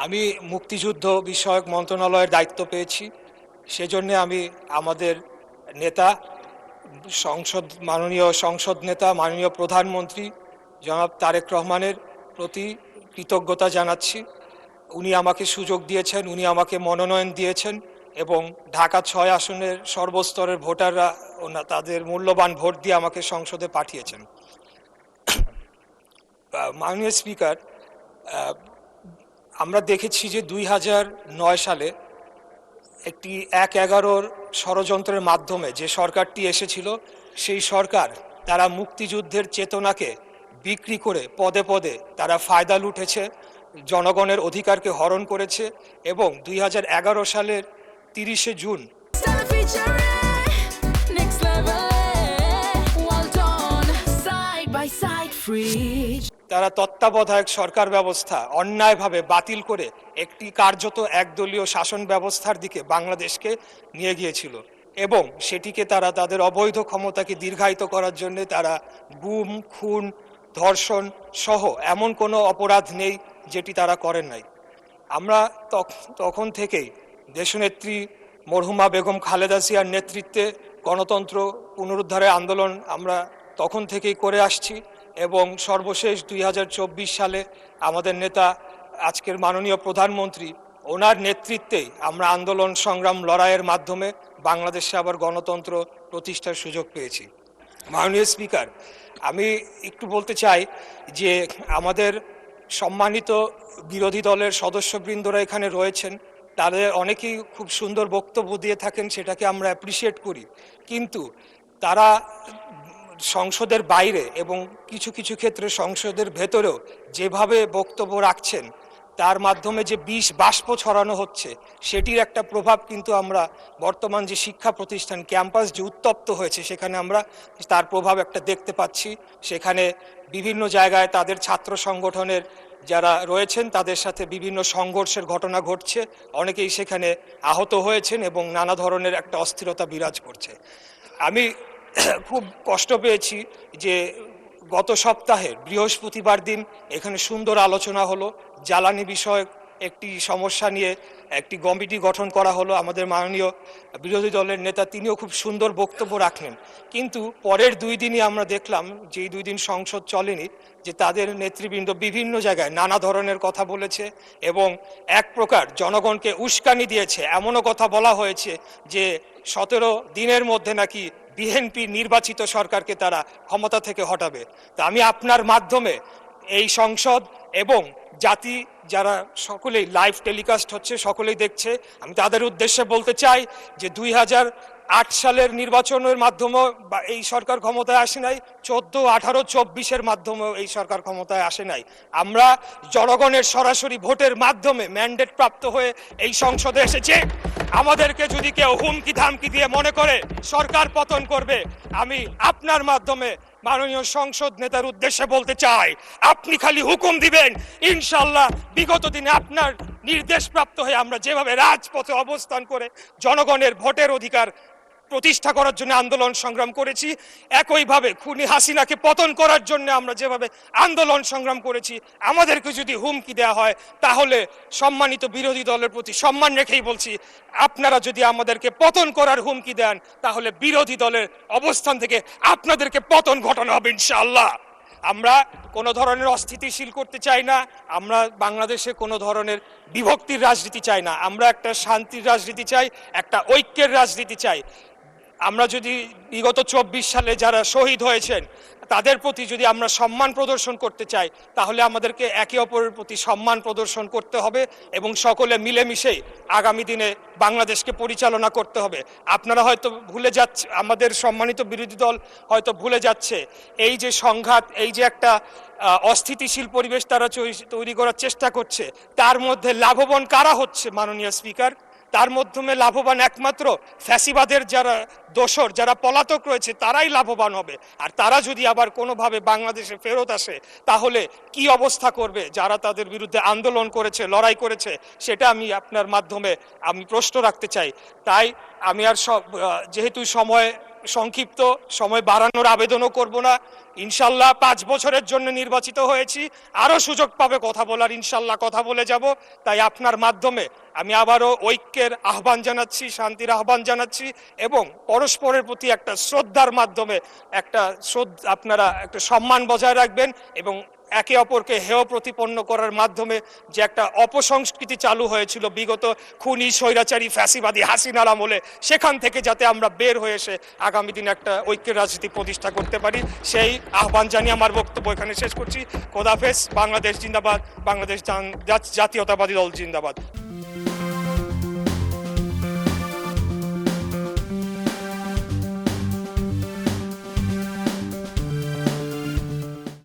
আমি মুক্তিযুদ্ধ বিষয়ক মন্ত্রণালয়ের দায়িত্ব পেয়েছি। সেজন্য আমি আমাদের নেতা মাননীয় সংসদ নেতা মাননীয় প্রধানমন্ত্রী জনাব তারেক রহমানের প্রতি কৃতজ্ঞতা জানাচ্ছি। উনি আমাকে সুযোগ দিয়েছেন, উনি আমাকে মনোনয়ন দিয়েছেন এবং ঢাকা ৬ আসনের সর্বস্তরের ভোটাররা তাদের মূল্যবান ভোট দিয়ে আমাকে সংসদে পাঠিয়েছেন। মাননীয় স্পিকার, আমরা দেখেছি যে ২০০৯ সালে একটি ১/১১ ষড়যন্ত্রের মাধ্যমে যে সরকারটি এসেছিল, সেই সরকার তারা মুক্তিযুদ্ধের চেতনাকে বিক্রি করে পদে পদে তারা ফায়দা লুটেছে, জনগণের অধিকারকে হরণ করেছে এবং ২০১১ সালের ৩০শে জুন তারা তত্ত্বাবধায়ক সরকার ব্যবস্থা অন্যায়ভাবে বাতিল করে একটি কার্যত একদলীয় শাসন ব্যবস্থার দিকে বাংলাদেশকে নিয়ে গিয়েছিল এবং সেটিকে তারা তাদের অবৈধ ক্ষমতাকে দীর্ঘায়িত করার জন্য তারা গুম, খুন, ধর্ষণ সহ এমন কোনো অপরাধ নেই যেটি তারা করেন নাই। আমরা তখন থেকেই দেশনেত্রী মরহুমা বেগম খালেদা জিয়ার নেতৃত্বে গণতন্ত্র পুনরুদ্ধারের আন্দোলন আমরা তখন থেকেই করে আসছি এবং সর্বশেষ ২০২৪ সালে আমাদের নেতা আজকের মাননীয় প্রধানমন্ত্রী ওনার নেতৃত্বেই আমরা আন্দোলন সংগ্রাম লড়াইয়ের মাধ্যমে বাংলাদেশে আবার গণতন্ত্র প্রতিষ্ঠার সুযোগ পেয়েছি। মাননীয় স্পিকার, আমি একটু বলতে চাই যে আমাদের সম্মানিত বিরোধী দলের সদস্যবৃন্দরা এখানে রয়েছেন, তাদের অনেকেই খুব সুন্দর বক্তব্য দিয়ে থাকেন, সেটাকে আমরা অ্যাপ্রিসিয়েট করি, কিন্তু তারা সংসদের বাইরে এবং কিছু কিছু ক্ষেত্রে সংসদের ভেতরেও যেভাবে বক্তব্য রাখছেন তার মাধ্যমে যে বিষ বাষ্প ছড়ানো হচ্ছে সেটির একটা প্রভাব কিন্তু আমরা বর্তমান যে শিক্ষা প্রতিষ্ঠান ক্যাম্পাস যে উত্তপ্ত হয়েছে সেখানে আমরা তার প্রভাব একটা দেখতে পাচ্ছি। সেখানে বিভিন্ন জায়গায় তাদের ছাত্র সংগঠনের যারা রয়েছেন তাদের সাথে বিভিন্ন সংঘর্ষের ঘটনা ঘটছে, অনেকেই সেখানে আহত হয়েছেন এবং নানা ধরনের একটা অস্থিরতা বিরাজ করছে। আমি খুব কষ্ট পেয়েছি যে গত সপ্তাহে বৃহস্পতিবার দিন এখানে সুন্দর আলোচনা হলো, জ্বালানি বিষয়ক একটি সমস্যা নিয়ে একটি কমিটি গঠন করা হলো। আমাদের মাননীয় বিরোধী দলের নেতা তিনিও খুব সুন্দর বক্তব্য রাখলেন, কিন্তু পরের 2 দিনই আমরা দেখলাম যে এই 2 দিন সংসদ চলেনি যে তাদের নেতৃবৃন্দ বিভিন্ন জায়গায় নানা ধরনের কথা বলেছে এবং এক প্রকার জনগণকে উস্কানি দিয়েছে। এমনও কথা বলা হয়েছে যে 17 দিনের মধ্যে নাকি বিএনপি নির্বাচিত সরকারকে তারা ক্ষমতা থেকে হটাবে। তা আমি আপনার মাধ্যমে এই সংসদ এবং জাতি যারা সকলেই লাইভ টেলিকাস্ট হচ্ছে সকলেই দেখছে, আমি তাদের উদ্দেশ্যে বলতে চাই যে 2008 সালের নির্বাচনের মাধ্যমে এই সরকার ক্ষমতায় আসে নাই, 14, 18, 24-এর মাধ্যমেও এই সরকার ক্ষমতায় আসে নাই। আমরা জনগণের সরাসরি ভোটের মাধ্যমে ম্যান্ডেট প্রাপ্ত হয়ে এই সংসদে এসেছে। আমাদেরকে যদি কেউ হুমকি ধামকি দিয়ে মনে করে সরকার পতন করবে, আমি আপনার মাধ্যমে মাননীয় সংসদ নেতার উদ্দেশ্যে বলতে চাই, আপনি খালি হুকুম দিবেন, ইনশাল্লাহ বিগত দিনে আপনার নির্দেশ প্রাপ্ত হয়ে আমরা যেভাবে রাজপথে অবস্থান করে জনগণের ভোটের অধিকার প্রতিষ্ঠা করার জন্য আন্দোলন সংগ্রাম করেছি, একইভাবে খুনি হাসিনাকে পতন করার জন্য আমরা যেভাবে আন্দোলন সংগ্রাম করেছি, আমাদেরকে যদি হুমকি দেওয়া হয় তাহলে সম্মানিত বিরোধী দলের প্রতি সম্মান রেখেই বলছি, আপনারা যদি আমাদেরকে পতন করার হুমকি দেন তাহলে বিরোধী দলের অবস্থান থেকে আপনাদেরকে পতন ঘটানো হবে ইনশাআল্লাহ। আমরা কোনো ধরনের অস্থিতিশীল করতে চাই না, আমরা বাংলাদেশে কোনো ধরনের বিভক্তির রাজনীতি চাই না, আমরা একটা শান্তির রাজনীতি চাই, একটা ঐক্যের রাজনীতি চাই। আমরা যদি বিগত 24 সালে যারা শহীদ হয়েছেন তাদের প্রতি যদি আমরা সম্মান প্রদর্শন করতে চাই তাহলে আমাদেরকে একে অপরের প্রতি সম্মান প্রদর্শন করতে হবে এবং সকলে মিলেমিশেই আগামী দিনে বাংলাদেশকে পরিচালনা করতে হবে। আপনারা হয়তো ভুলে যাচ্ছে, আমাদের সম্মানিত বিরোধী দল হয়তো ভুলে যাচ্ছে এই যে সংঘাত, এই যে একটা অস্থিতিশীল পরিবেশ তারা তৈরি করার চেষ্টা করছে, তার মধ্যে লাভবান কারা হচ্ছে মাননীয় স্পিকার? তার মাধ্যমে লাভবান একমাত্র ফ্যাসিবাদের যারা দোসর, যারা পলাতক রয়েছে তারাই লাভবান হবে। আর তারা যদি আবার কোনোভাবে বাংলাদেশে ফেরত আসে তাহলে কি অবস্থা করবে যারা তাদের বিরুদ্ধে আন্দোলন করেছে, লড়াই করেছে, সেটা আমি আপনার মাধ্যমে আমি প্রশ্ন রাখতে চাই। তাই আমি আর যেহেতু সময় সংক্ষিপ্ত, সময় বাড়ানোর আবেদনও করব না, ইনশাল্লাহ 5 বছরের জন্য নির্বাচিত হয়েছি, আরো সুযোগ পাবে কথা বলার, ইনশাল্লাহ কথা বলে যাব। তাই আপনার মাধ্যমে আমি আবারও ঐক্যের আহ্বান জানাচ্ছি, শান্তির আহ্বান জানাচ্ছি এবং পরস্পরের প্রতি একটা শ্রদ্ধার মাধ্যমে আপনারা একটা সম্মান বজায় রাখবেন এবং একে অপরকে হেয় প্রতিপন্ন করার মাধ্যমে যে একটা অপসংস্কৃতি চালু হয়েছিল বিগত খুনি স্বৈরাচারী ফ্যাসিবাদী হাসিনার আমলে, সেখান থেকে যাতে আমরা বের হয়ে এসে আগামী দিনে একটা ঐক্যের রাজনীতি প্রতিষ্ঠা করতে পারি, সেই আহ্বান জানিয়ে আমার বক্তব্য এখানে শেষ করছি। খোদাফেজ। বাংলাদেশ জিন্দাবাদ। বাংলাদেশ জাতীয়তাবাদী দল জিন্দাবাদ।